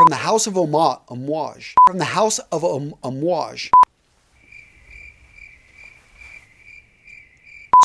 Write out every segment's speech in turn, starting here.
From the house of Amouage. From the house of Amouage.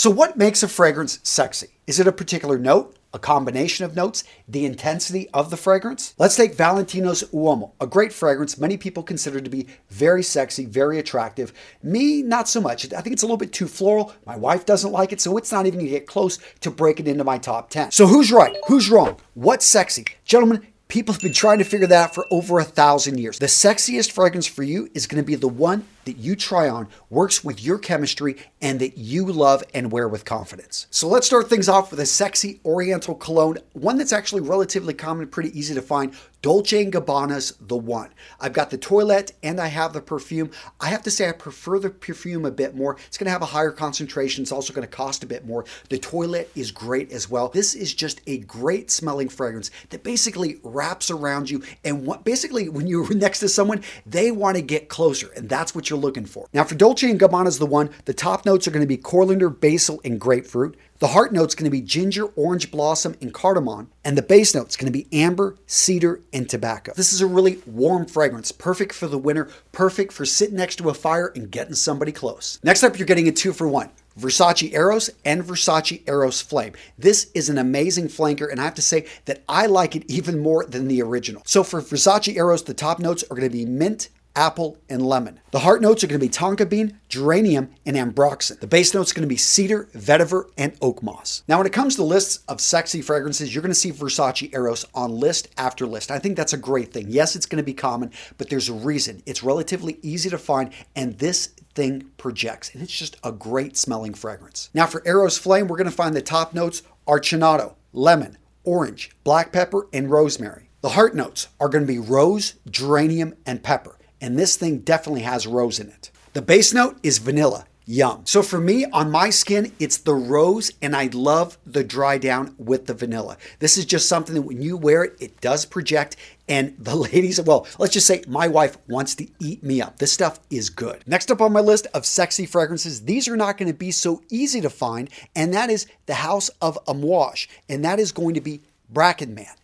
So what makes a fragrance sexy? Is it a particular note? A combination of notes? The intensity of the fragrance? Let's take Valentino's Uomo, a great fragrance many people consider to be very sexy, very attractive. Me, not so much. I think it's a little bit too floral. My wife doesn't like it, so it's not even gonna get close to breaking into my top 10. So who's right? Who's wrong? What's sexy? Gentlemen, people have been trying to figure that out for over 1,000 years. The sexiest fragrance for you is going to be the one that you try on, works with your chemistry, and that you love and wear with confidence. So let's start things off with a sexy oriental cologne, one that's actually relatively common and pretty easy to find, Dolce & Gabbana's The One. I've got the toilette and I have the perfume. I have to say I prefer the perfume a bit more. It's going to have a higher concentration. It's also going to cost a bit more. The toilette is great as well. This is just a great smelling fragrance that basically wraps around you, and basically when you're next to someone, they want to get closer, and that's what you're looking for. Now for Dolce & Gabbana's The One, the top notes are going to be coriander, basil, and grapefruit. The heart note's going to be ginger, orange blossom, and cardamom. And the base note's going to be amber, cedar, and tobacco. This is a really warm fragrance, perfect for the winter, perfect for sitting next to a fire and getting somebody close. Next up, you're getting a 2-for-1. Versace Eros and Versace Eros Flame. This is an amazing flanker, and I have to say that I like it even more than the original. So for Versace Eros, the top notes are going to be mint, apple, and lemon. The heart notes are going to be tonka bean, geranium, and ambroxan. The base notes are going to be cedar, vetiver, and oak moss. Now, when it comes to lists of sexy fragrances, you're going to see Versace Eros on list after list. I think that's a great thing. Yes, it's going to be common, but there's a reason. It's relatively easy to find, and this thing projects, and it's just a great smelling fragrance. Now, for Eros Flame, we're going to find the top notes are Cinato, lemon, orange, black pepper, and rosemary. The heart notes are going to be rose, geranium, and pepper. And this thing definitely has rose in it. The base note is vanilla. Yum. So for me, on my skin, it's the rose, and I love the dry down with the vanilla. This is just something that when you wear it, it does project, and the ladies, well, let's just say my wife wants to eat me up. This stuff is good. Next up on my list of sexy fragrances, these are not going to be so easy to find, and that is the house of Amouage, and that is going to be Bracken Man,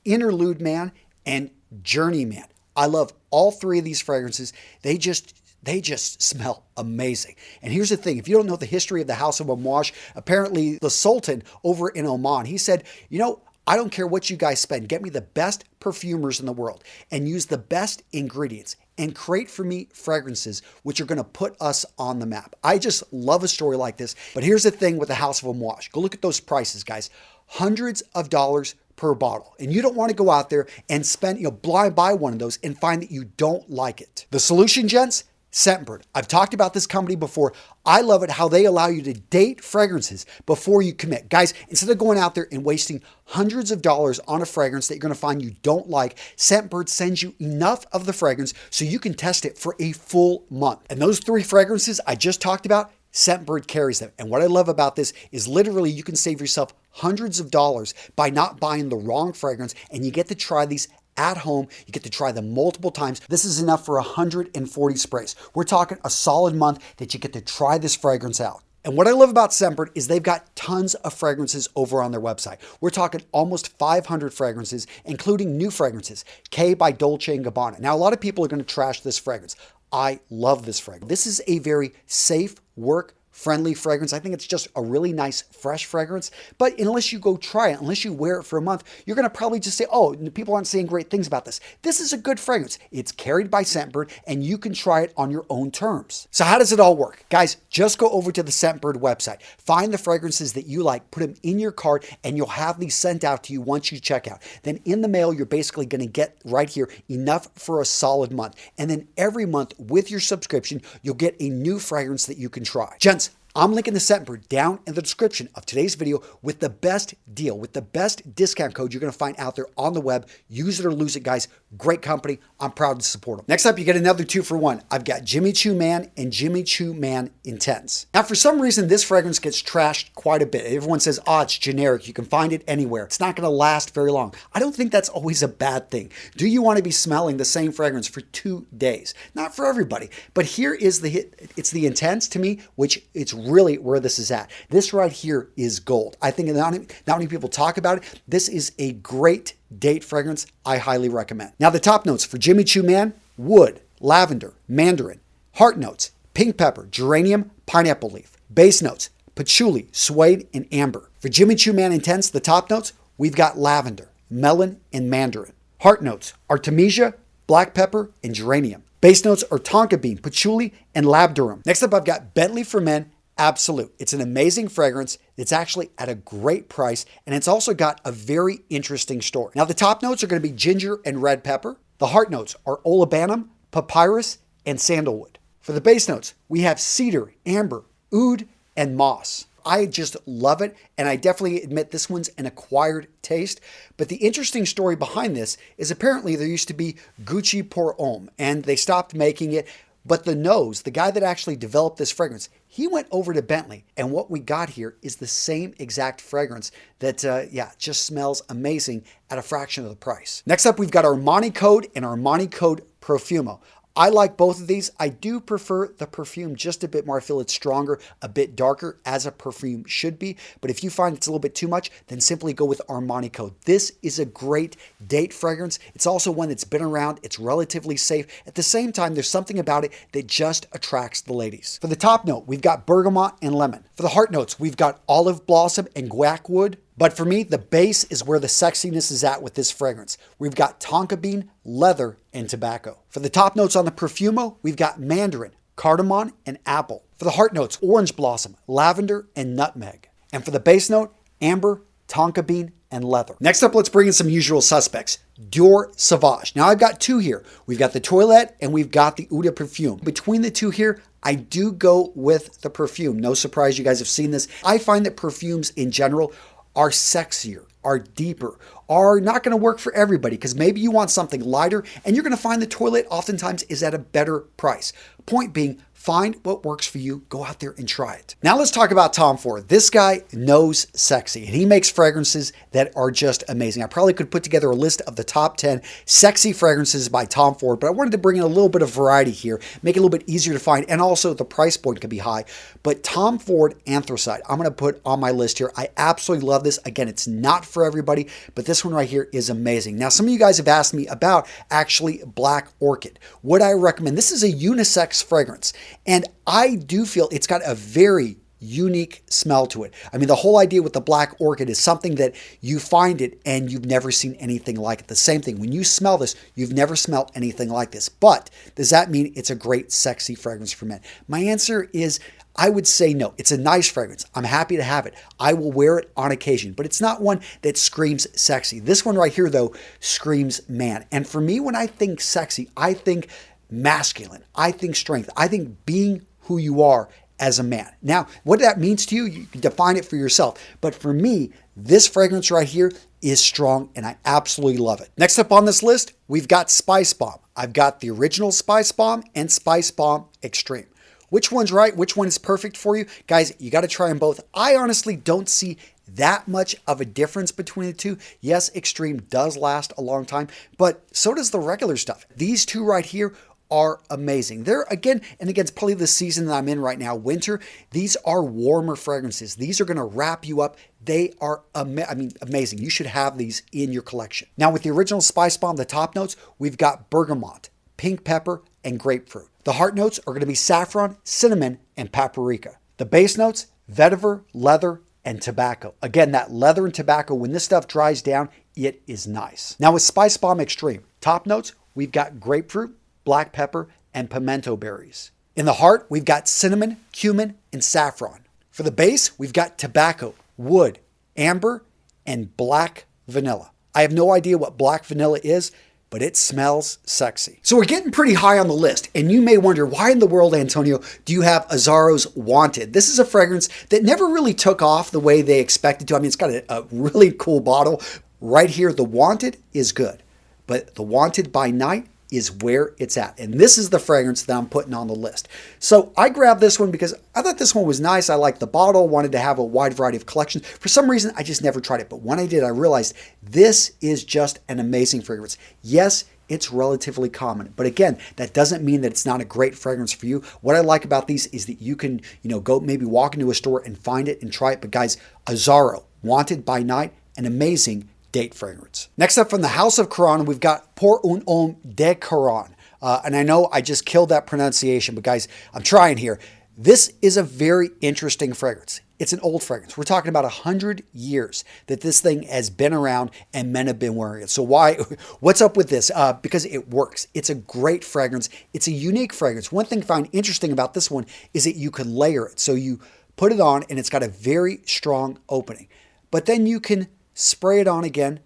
Interlude Man, and Journey Man. I love all three of these fragrances. They just smell amazing. And here's the thing, if you don't know the history of the House of Amouage, apparently the Sultan over in Oman, he said, you know, I don't care what you guys spend, get me the best perfumers in the world and use the best ingredients and create for me fragrances which are going to put us on the map. I just love a story like this. But here's the thing with the House of Amouage. Go look at those prices, guys. Hundreds of dollars per bottle. And you don't want to go out there and spend, blind buy one of those and find that you don't like it. The solution, gents, Scentbird. I've talked about this company before. I love it how they allow you to date fragrances before you commit. Guys, instead of going out there and wasting hundreds of dollars on a fragrance that you're going to find you don't like, Scentbird sends you enough of the fragrance so you can test it for a full month. And those three fragrances I just talked about, Scentbird carries them. And what I love about this is literally you can save yourself hundreds of dollars by not buying the wrong fragrance, and you get to try these at home. You get to try them multiple times. This is enough for 140 sprays. We're talking a solid month that you get to try this fragrance out. And what I love about Scentbird is they've got tons of fragrances over on their website. We're talking almost 500 fragrances, including new fragrances. K by Dolce & Gabbana. Now, a lot of people are going to trash this fragrance. I love this fragrance. This is a very safe, work-friendly fragrance. I think it's just a really nice, fresh fragrance. But unless you go try it, unless you wear it for a month, you're going to probably just say, oh, people aren't saying great things about this. This is a good fragrance. It's carried by Scentbird, and you can try it on your own terms. So how does it all work? Guys, just go over to the Scentbird website. Find the fragrances that you like, put them in your cart, and you'll have these sent out to you once you check out. Then in the mail, you're basically going to get right here enough for a solid month. And then every month with your subscription, you'll get a new fragrance that you can try. Gents, I'm linking the Scentbird down in the description of today's video with the best deal, with the best discount code you're going to find out there on the web. Use it or lose it, guys. Great company. I'm proud to support them. Next up, you get another 2-for-1. I've got Jimmy Choo Man and Jimmy Choo Man Intense. Now, for some reason, this fragrance gets trashed quite a bit. Everyone says, oh, it's generic. You can find it anywhere. It's not going to last very long. I don't think that's always a bad thing. Do you want to be smelling the same fragrance for 2 days? Not for everybody. But here is the hit. It's the Intense to me, which it's really where this is at. This right here is gold. I think not many people talk about it. This is a great date fragrance. I highly recommend. Now the top notes for Jimmy Choo Man: wood, lavender, mandarin. Heart notes: pink pepper, geranium, pineapple leaf. Base notes: patchouli, suede, and amber. For Jimmy Choo Man Intense, the top notes, we've got lavender, melon, and mandarin. Heart notes: artemisia, black pepper, and geranium. Base notes are tonka bean, patchouli, and labdanum. Next up, I've got Bentley for Men Absolute. It's an amazing fragrance. It's actually at a great price, and it's also got a very interesting story. Now, the top notes are going to be ginger and red pepper. The heart notes are olibanum, papyrus, and sandalwood. For the base notes, we have cedar, amber, oud, and moss. I just love it, and I definitely admit this one's an acquired taste. But the interesting story behind this is apparently there used to be Gucci pour Homme, and they stopped making it. But the nose, the guy that actually developed this fragrance, he went over to Bentley, and what we got here is the same exact fragrance that, just smells amazing at a fraction of the price. Next up, we've got Armani Code and Armani Code Profumo. I like both of these. I do prefer the perfume just a bit more. I feel it's stronger, a bit darker, as a perfume should be. But if you find it's a little bit too much, then simply go with Armani Code. This is a great date fragrance. It's also one that's been around. It's relatively safe. At the same time, there's something about it that just attracts the ladies. For the top note, we've got bergamot and lemon. For the heart notes, we've got olive blossom and guac wood. But for me, the base is where the sexiness is at with this fragrance. We've got tonka bean, leather, and tobacco. For the top notes on the Profumo, we've got mandarin, cardamom, and apple. For the heart notes, orange blossom, lavender, and nutmeg. And for the base note, amber, tonka bean, and leather. Next up, let's bring in some usual suspects. Dior Sauvage. Now I've got two here. We've got the Toilette and we've got the Eau de Perfume. Between the two here, I do go with the perfume. No surprise, you guys have seen this. I find that perfumes in general are sexier, are deeper, are not going to work for everybody because maybe you want something lighter and you're going to find the Toilette oftentimes is at a better price. Point being, find what works for you. Go out there and try it. Now let's talk about Tom Ford. This guy knows sexy and he makes fragrances that are just amazing. I probably could put together a list of the top 10 sexy fragrances by Tom Ford, but I wanted to bring in a little bit of variety here, make it a little bit easier to find, and also the price point can be high. But Tom Ford Anthracite, I'm going to put on my list here. I absolutely love this. Again, it's not for everybody, but this one right here is amazing. Now, some of you guys have asked me about actually Black Orchid. Would I recommend? This is a unisex fragrance. And I do feel it's got a very unique smell to it. I mean, the whole idea with the Black Orchid is something that you find it and you've never seen anything like it. The same thing, when you smell this, you've never smelled anything like this. But does that mean it's a great, sexy fragrance for men? My answer is, I would say no. It's a nice fragrance. I'm happy to have it. I will wear it on occasion, but it's not one that screams sexy. This one right here, though, screams man. And for me, when I think sexy, I think masculine. I think strength. I think being who you are as a man. Now, what that means to you, you can define it for yourself. But for me, this fragrance right here is strong and I absolutely love it. Next up on this list, we've got Spice Bomb. I've got the original Spice Bomb and Spice Bomb Extreme. Which one's right? Which one is perfect for you? Guys, you got to try them both. I honestly don't see that much of a difference between the two. Yes, Extreme does last a long time, but so does the regular stuff. These two right here are amazing. They're, again, and again, it's probably the season that I'm in right now, winter. These are warmer fragrances. These are going to wrap you up. They are, amazing. You should have these in your collection. Now, with the original Spice Bomb, the top notes, we've got bergamot, pink pepper, and grapefruit. The heart notes are going to be saffron, cinnamon, and paprika. The base notes, vetiver, leather, and tobacco. Again, that leather and tobacco, when this stuff dries down, it is nice. Now with Spice Bomb Extreme, top notes, we've got grapefruit, black pepper, and pimento berries. In the heart, we've got cinnamon, cumin, and saffron. For the base, we've got tobacco, wood, amber, and black vanilla. I have no idea what black vanilla is, but it smells sexy. So we're getting pretty high on the list, and you may wonder, why in the world, Antonio, do you have Azzaro's Wanted? This is a fragrance that never really took off the way they expected to. I mean, it's got a really cool bottle. Right here, the Wanted is good, but the Wanted by Night is where it's at. And this is the fragrance that I'm putting on the list. So I grabbed this one because I thought this one was nice. I liked the bottle, wanted to have a wide variety of collections. For some reason, I just never tried it. But when I did, I realized this is just an amazing fragrance. Yes, it's relatively common. But again, that doesn't mean that it's not a great fragrance for you. What I like about these is that you can, go maybe walk into a store and find it and try it. But guys, Azzaro, Wanted by Night, an amazing date fragrance. Next up from the House of Caron, we've got Pour un Homme de Caron. And I know I just killed that pronunciation, but guys, I'm trying here. This is a very interesting fragrance. It's an old fragrance. We're talking about 100 years that this thing has been around and men have been wearing it. So what's up with this? Because it works. It's a great fragrance. It's a unique fragrance. One thing I find interesting about this one is that you can layer it. So you put it on and it's got a very strong opening. But then you can spray it on again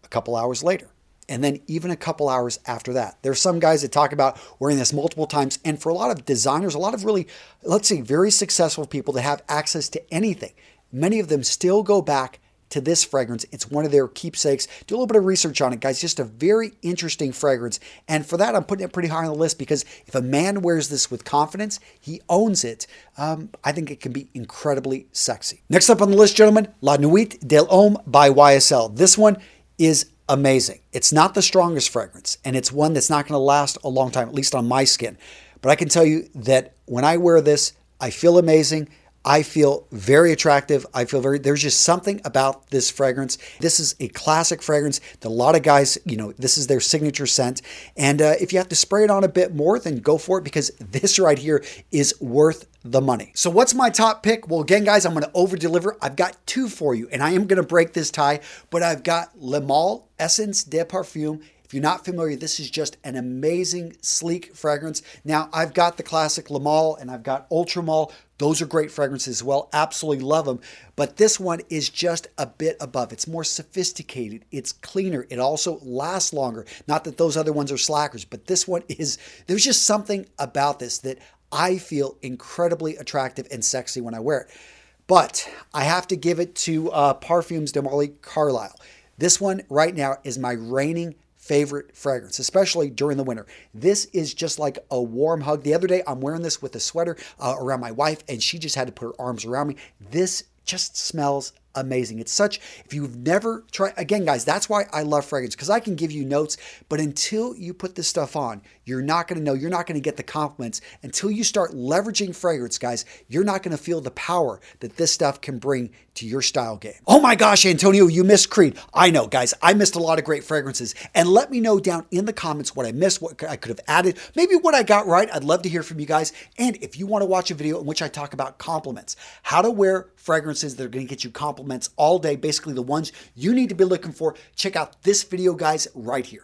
a couple hours later. And then even a couple hours after that. There's some guys that talk about wearing this multiple times. And for a lot of designers, a lot of really, let's say, very successful people that have access to anything, many of them still go back to this fragrance. It's one of their keepsakes. Do a little bit of research on it, guys. Just a very interesting fragrance. And for that, I'm putting it pretty high on the list because if a man wears this with confidence, he owns it. I think it can be incredibly sexy. Next up on the list, gentlemen, La Nuit de Homme by YSL. This one is amazing. It's not the strongest fragrance, and it's one that's not going to last a long time, at least on my skin. But I can tell you that when I wear this, I feel amazing. I feel very attractive. There's just something about this fragrance. This is a classic fragrance that a lot of guys, this is their signature scent. And if you have to spray it on a bit more, then go for it because this right here is worth the money. So what's my top pick? Well, again, guys, I'm going to over deliver. I've got two for you and I am going to break this tie, but I've got Le Male Essence de Parfum. If you're not familiar, this is just an amazing, sleek fragrance. Now, I've got the classic Le Male and I've got Ultra Male. Those are great fragrances as well. Absolutely love them. But this one is just a bit above. It's more sophisticated. It's cleaner. It also lasts longer. Not that those other ones are slackers, but this one is, there's just something about this that I feel incredibly attractive and sexy when I wear it. But I have to give it to Parfums de Marly Carlisle. This one right now is my reigning favorite fragrance, especially during the winter. This is just like a warm hug. The other day, I'm wearing this with a sweater around my wife, and she just had to put her arms around me. This just smells amazing. It's such, if you've never tried, again, guys, that's why I love fragrance, because I can give you notes, but until you put this stuff on, you're not going to know, you're not going to get the compliments. Until you start leveraging fragrance, guys, you're not going to feel the power that this stuff can bring to your style game. Oh my gosh, Antonio, you missed Creed. I know, guys, I missed a lot of great fragrances. And let me know down in the comments what I missed, what I could have added, maybe what I got right. I'd love to hear from you guys. And if you want to watch a video in which I talk about compliments, how to wear fragrances that are going to get you compliments all day, basically the ones you need to be looking for, check out this video, guys, right here.